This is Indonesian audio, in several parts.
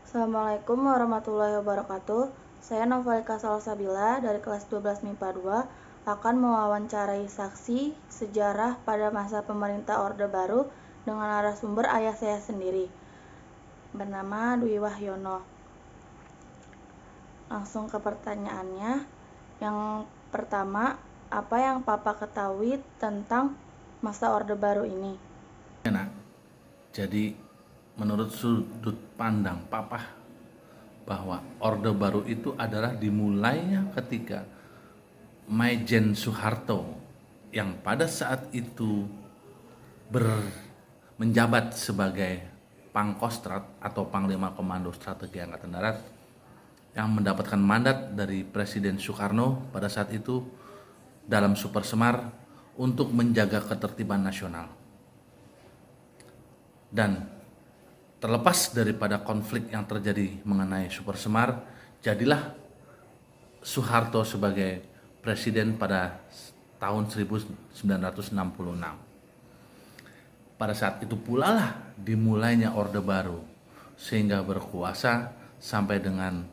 Assalamualaikum warahmatullahi wabarakatuh. Saya Novalika Salsabila dari kelas 12 MIPA 2 akan mewawancarai saksi sejarah pada masa pemerintah Orde Baru dengan narasumber ayah saya sendiri, bernama Dwi Wahyono. Langsung ke pertanyaannya. Yang pertama, apa yang Papa ketahui tentang masa Orde Baru ini? Nak, jadi menurut sudut pandang Papa bahwa Orde Baru itu adalah dimulainya ketika Maijen Soeharto yang pada saat itu menjabat sebagai Pangkostrat atau Panglima Komando Strategi Angkatan Darat yang mendapatkan mandat dari Presiden Soekarno pada saat itu dalam Super Semar untuk menjaga ketertiban nasional. Dan terlepas daripada konflik yang terjadi mengenai Super Semar, jadilah Soeharto sebagai presiden pada tahun 1966. Pada saat itu pula lah dimulainya Orde Baru, sehingga berkuasa sampai dengan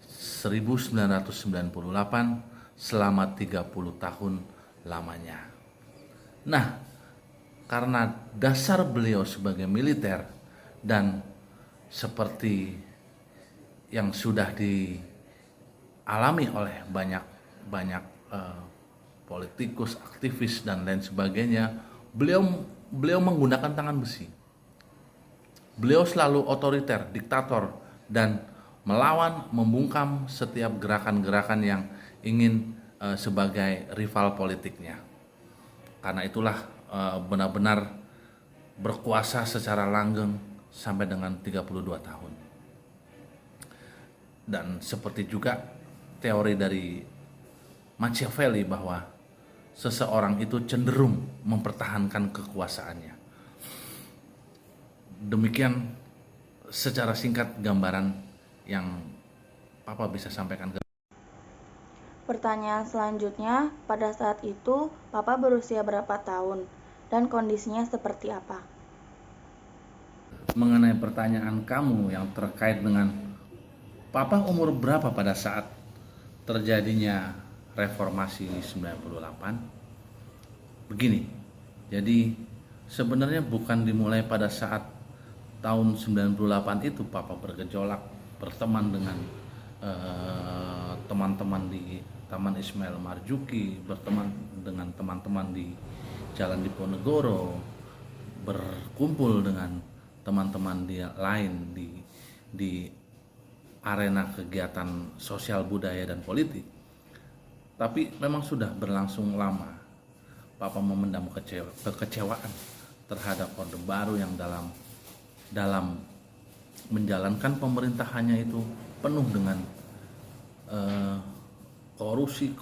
1998 selama 30 tahun lamanya. Nah, karena dasar beliau sebagai militer dan seperti yang sudah dialami oleh banyak politikus, aktivis dan lain sebagainya, beliau menggunakan tangan besi. Beliau selalu otoriter, diktator, dan melawan, membungkam setiap gerakan-gerakan yang ingin sebagai rival politiknya. Karena itulah benar-benar berkuasa secara langgeng sampai dengan 32 tahun. Dan seperti juga teori dari Machiavelli bahwa seseorang itu cenderung mempertahankan kekuasaannya. Demikian secara singkat gambaran yang Papa bisa sampaikan ke. Pertanyaan selanjutnya, pada saat itu Papa berusia berapa tahun dan kondisinya seperti apa? Mengenai pertanyaan kamu yang terkait dengan Papa umur berapa pada saat terjadinya reformasi 98? Begini, jadi sebenarnya bukan dimulai pada saat tahun 98 itu Papa bergejolak, berteman dengan teman-teman di Taman Ismail Marzuki, berteman dengan teman-teman di Jalan Diponegoro, berkumpul dengan teman-teman lain di arena kegiatan sosial budaya dan politik. Tapi memang sudah berlangsung lama Papa memendam kekecewaan terhadap Orde Baru yang dalam menjalankan pemerintahannya itu penuh dengan korupsi,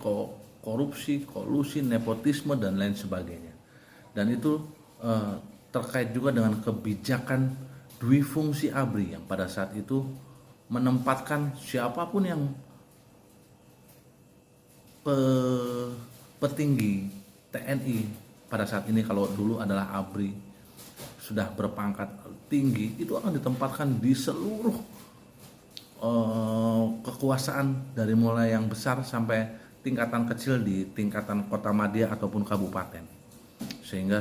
kolusi, nepotisme dan lain sebagainya. Dan itu terkait juga dengan kebijakan Dwi Fungsi ABRI yang pada saat itu menempatkan siapapun yang petinggi TNI pada saat ini, kalau dulu adalah ABRI, sudah berpangkat tinggi, itu akan ditempatkan di seluruh kekuasaan dari mulai yang besar sampai tingkatan kecil di tingkatan kota madya ataupun kabupaten, sehingga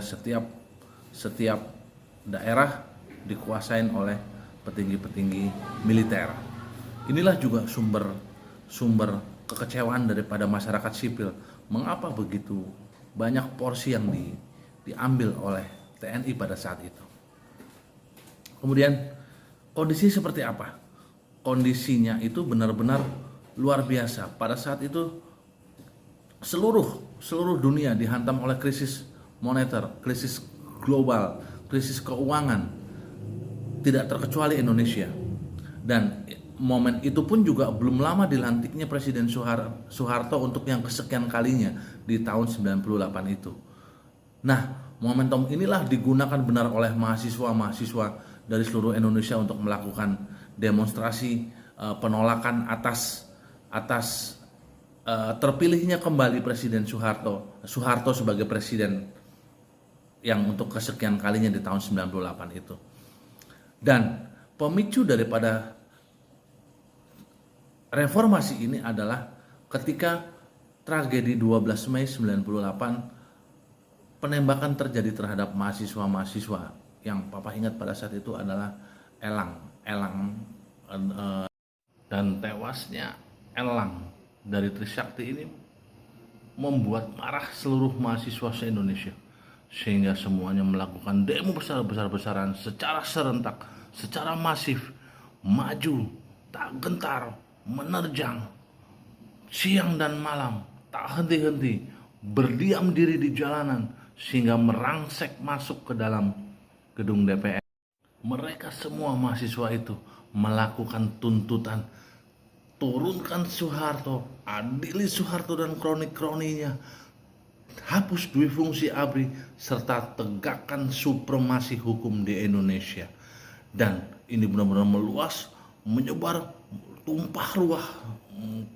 setiap daerah dikuasain oleh petinggi-petinggi militer. Inilah juga sumber kekecewaan daripada masyarakat sipil. Mengapa begitu banyak porsi yang diambil oleh TNI pada saat itu? Kemudian kondisi seperti apa? Kondisinya itu benar-benar luar biasa. Pada saat itu seluruh dunia dihantam oleh krisis moneter, krisis global, krisis keuangan, tidak terkecuali Indonesia. Dan momen itu pun juga belum lama dilantiknya Presiden Soeharto untuk yang kesekian kalinya di tahun 98 itu. Nah, momentum inilah digunakan benar oleh mahasiswa-mahasiswa dari seluruh Indonesia untuk melakukan demonstrasi penolakan atas terpilihnya kembali Presiden Soeharto sebagai presiden yang untuk kesekian kalinya di tahun 98 itu. Dan pemicu daripada reformasi ini adalah ketika tragedi 12 Mei 98, penembakan terjadi terhadap mahasiswa-mahasiswa yang Papa ingat pada saat itu adalah Elang dan tewasnya Elang dari Trisakti ini membuat marah seluruh mahasiswa se-Indonesia, sehingga semuanya melakukan demo besar-besaran secara serentak, secara masif, maju, tak gentar, menerjang, siang dan malam, tak henti-henti, berdiam diri di jalanan, sehingga merangsek masuk ke dalam gedung DPR. Mereka semua mahasiswa itu melakukan tuntutan, turunkan Soeharto, adili Soeharto dan kroni-kroninya, hapus dui fungsi ABRI, serta tegakkan supremasi hukum di Indonesia. Dan ini benar-benar meluas, menyebar, tumpah ruah,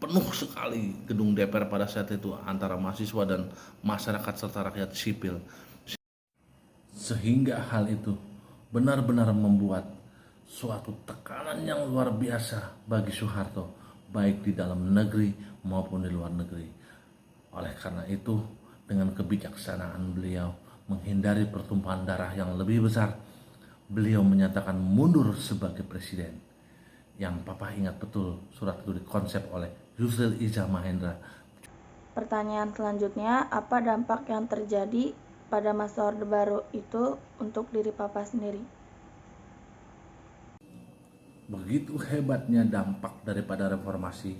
penuh sekali gedung DPR pada saat itu antara mahasiswa dan masyarakat serta rakyat sipil. Sehingga hal itu benar-benar membuat suatu tekanan yang luar biasa bagi Soeharto, baik di dalam negeri maupun di luar negeri. Oleh karena itu, dengan kebijaksanaan beliau menghindari pertumpahan darah yang lebih besar, beliau menyatakan mundur sebagai presiden. Yang Papa ingat betul, surat itu dikonsep oleh Yusril Iza Mahendra. Pertanyaan selanjutnya, apa dampak yang terjadi pada masa Orde Baru itu untuk diri Papa sendiri? Begitu hebatnya dampak daripada reformasi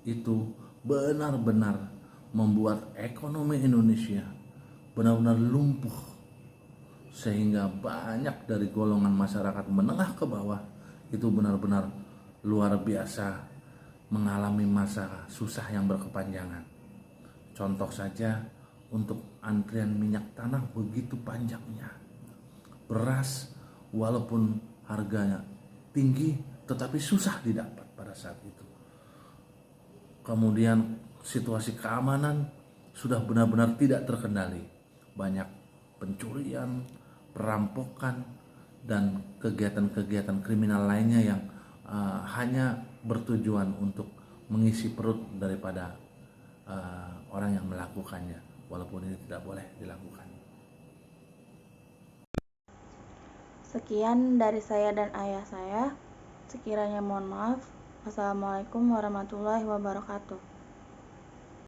itu, benar-benar membuat ekonomi Indonesia benar-benar lumpuh, sehingga banyak dari golongan masyarakat menengah ke bawah itu benar-benar luar biasa mengalami masa susah yang berkepanjangan. Contoh saja, untuk antrian minyak tanah begitu panjangnya. Beras walaupun harganya tinggi tetapi susah didapat pada saat itu. Kemudian situasi keamanan sudah benar-benar tidak terkendali. Banyak pencurian, perampokan, dan kegiatan-kegiatan kriminal lainnya yang hanya bertujuan untuk mengisi perut daripada orang yang melakukannya, walaupun ini tidak boleh dilakukan. Sekian dari saya dan ayah saya. Sekiranya mohon maaf. Wassalamualaikum warahmatullahi wabarakatuh.